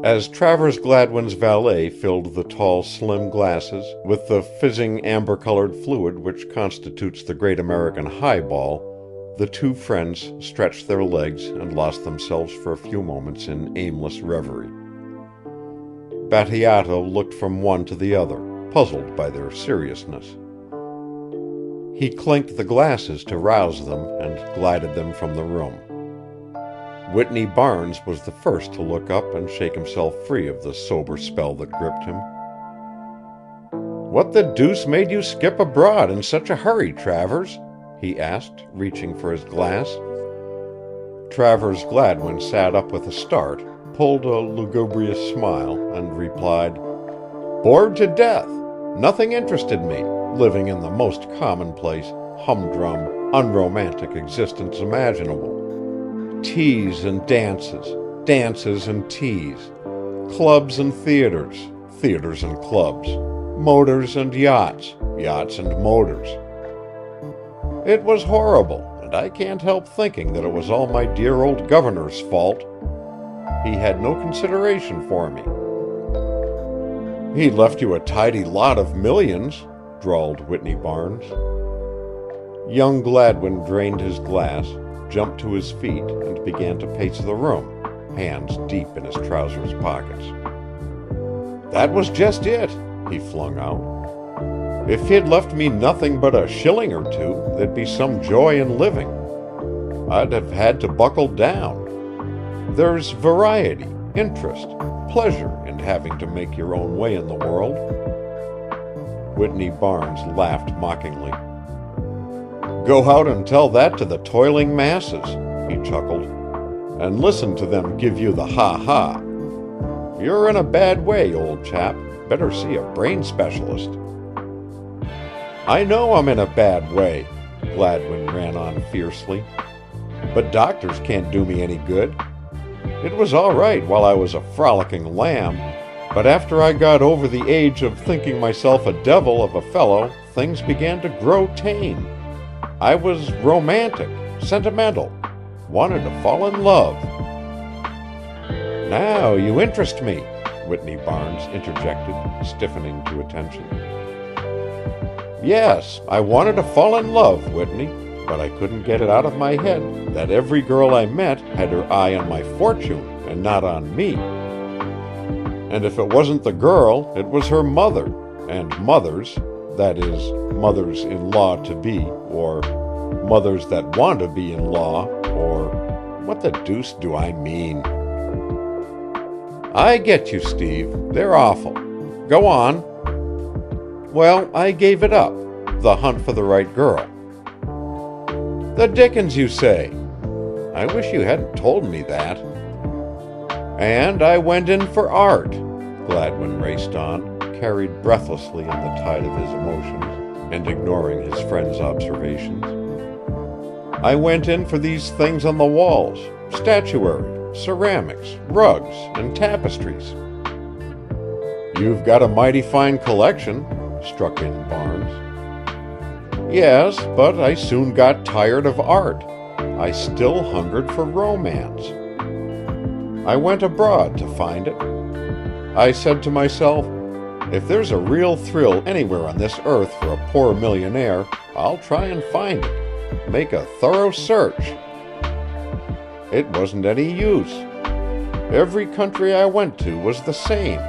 As Travers Gladwin's valet filled the tall, slim glasses with the fizzing amber-colored fluid which constitutes the great American highball, the two friends stretched their legs and lost themselves for a few moments in aimless reverie. Battiato looked from one to the other, puzzled by their seriousness. He clinked the glasses to rouse them and glided them from the room. Whitney Barnes was the first to look up and shake himself free of the sober spell that gripped him. "What the deuce made you skip abroad in such a hurry, Travers?" he asked, reaching for his glass. Travers Gladwin sat up with a start, pulled a lugubrious smile, and replied, "Bored to death. Nothing interested me, living in the most commonplace, humdrum, unromantic existence imaginable. Teas and dances, dances and teas, clubs and theaters, theaters and clubs, motors and yachts, yachts and motors. It was horrible, and I can't help thinking that it was all my dear old governor's fault. He had no consideration for me." "He left you a tidy lot of millions," drawled Whitney Barnes. Young Gladwin drained his glass, jumped to his feet, and began to pace the room, hands deep in his trousers pockets. "That was just it," he flung out. "If he'd left me nothing but a shilling or two, there'd be some joy in living. I'd have had to buckle down. There's variety, interest, pleasure in having to make your own way in the world." Whitney Barnes laughed mockingly. "Go out and tell that to the toiling masses," he chuckled, "and listen to them give you the ha-ha. You're in a bad way, old chap. Better see a brain specialist." "I know I'm in a bad way," Gladwin ran on fiercely, "but doctors can't do me any good. It was all right while I was a frolicking lamb, but after I got over the age of thinking myself a devil of a fellow, things began to grow tame. I was romantic, sentimental, wanted to fall in love." "Now you interest me," Whitney Barnes interjected, stiffening to attention. "Yes, I wanted to fall in love, Whitney, but I couldn't get it out of my head that every girl I met had her eye on my fortune and not on me. And if it wasn't the girl, it was her mother, and mothers, that is, mothers-in-law to be, or mothers that want to be in law, or what the deuce do I mean?" "I get you, Steve. They're awful. Go on." "Well, I gave it up, the hunt for the right girl." "The dickens you say! I wish you hadn't told me that." "And I went in for art," Gladwin raced on, carried breathlessly in the tide of his emotions, and ignoring his friend's observations. "I went in for these things on the walls, statuary, ceramics, rugs, and tapestries." "You've got a mighty fine collection," struck in Barnes. "Yes, but I soon got tired of art. I still hungered for romance. I went abroad to find it. I said to myself, if there's a real thrill anywhere on this earth for a poor millionaire, I'll try and find it. Make a thorough search. It wasn't any use. Every country I went to was the same.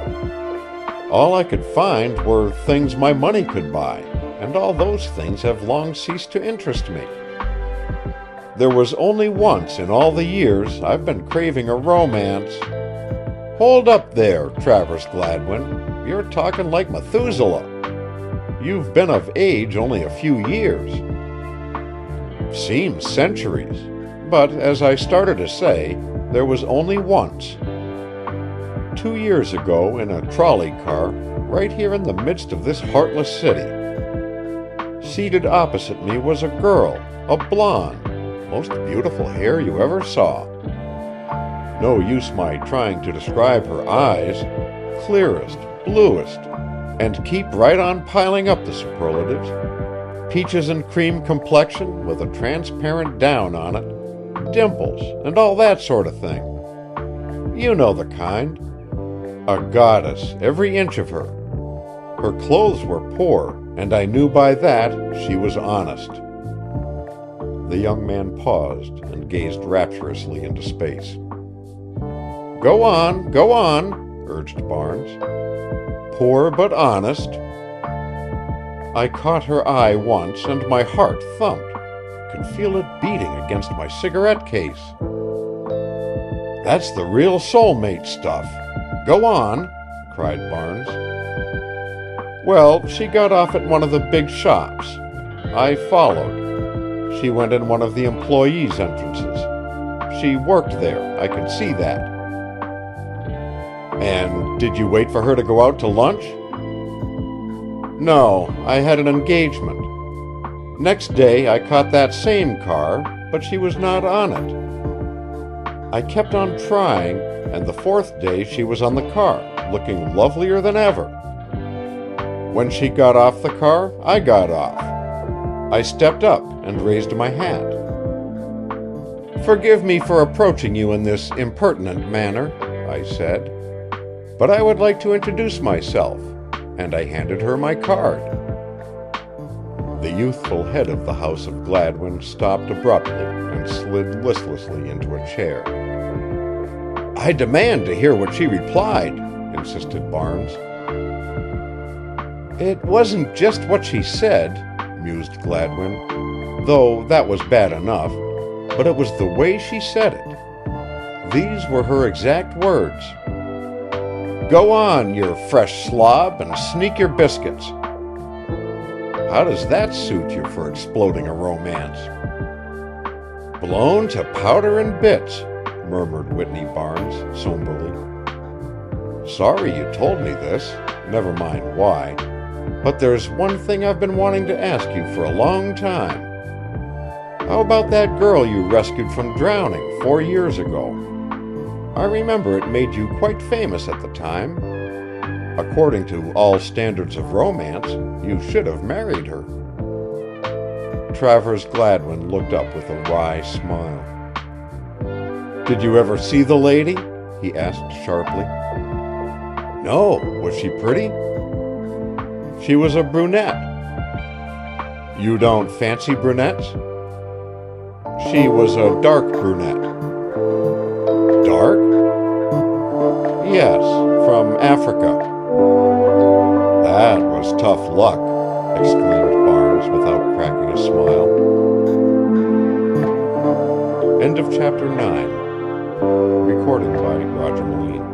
All I could find were things my money could buy, and all those things have long ceased to interest me. There was only once in all the years I've been craving a romance." "Hold up there, Travers Gladwin. You're talking like Methuselah. You've been of age only a few years." "Seems centuries. But, as I started to say, there was only once. 2 years ago, in a trolley car, right here in the midst of this heartless city. Seated opposite me was a girl, a blonde, most beautiful hair you ever saw. No use my trying to describe her eyes, clearest, bluest, and keep right on piling up the superlatives. Peaches and cream complexion with a transparent down on it, dimples, and all that sort of thing. You know the kind. A goddess, every inch of her. Her clothes were poor, and I knew by that she was honest. The young man paused and gazed rapturously into space. Go on, urged Barnes. Poor but honest. I caught her eye once, and my heart thumped. Could feel it beating against my cigarette case. That's the real soulmate stuff. Go on, cried Barnes. Well, she got off at one of the big shops. I followed. She went in one of the employees' entrances. She worked there, I could see that. And did you wait for her to go out to lunch? No, I had an engagement. Next day I caught that same car, but she was not on it. I kept on trying, and the fourth day she was on the car, looking lovelier than ever. When she got off the car, I got off. I stepped up and raised my hat. Forgive me for approaching you in this impertinent manner, I said, but I would like to introduce myself, and I handed her my card. The youthful head of the House of Gladwin stopped abruptly and slid listlessly into a chair. I demand to hear what she replied, insisted Barnes. It wasn't just what she said, mused Gladwin, though that was bad enough, but it was the way she said it. These were her exact words. Go on, you fresh slob, and sneak your biscuits. How does that suit you for exploding a romance? Blown to powder and bits, murmured Whitney Barnes somberly. Sorry you told me this, never mind why, but there's one thing I've been wanting to ask you for a long time. How about that girl you rescued from drowning 4 years ago? I remember it made you quite famous at the time. According to all standards of romance, you should have married her. Travers Gladwin looked up with a wry smile. Did you ever see the lady? He asked sharply. No, was she pretty? She was a brunette. You don't fancy brunettes? She was a dark brunette. Dark? Yes, from Africa. That was tough luck, exclaimed Barnes without cracking a smile. End of chapter 9. Recorded by Roger Moline.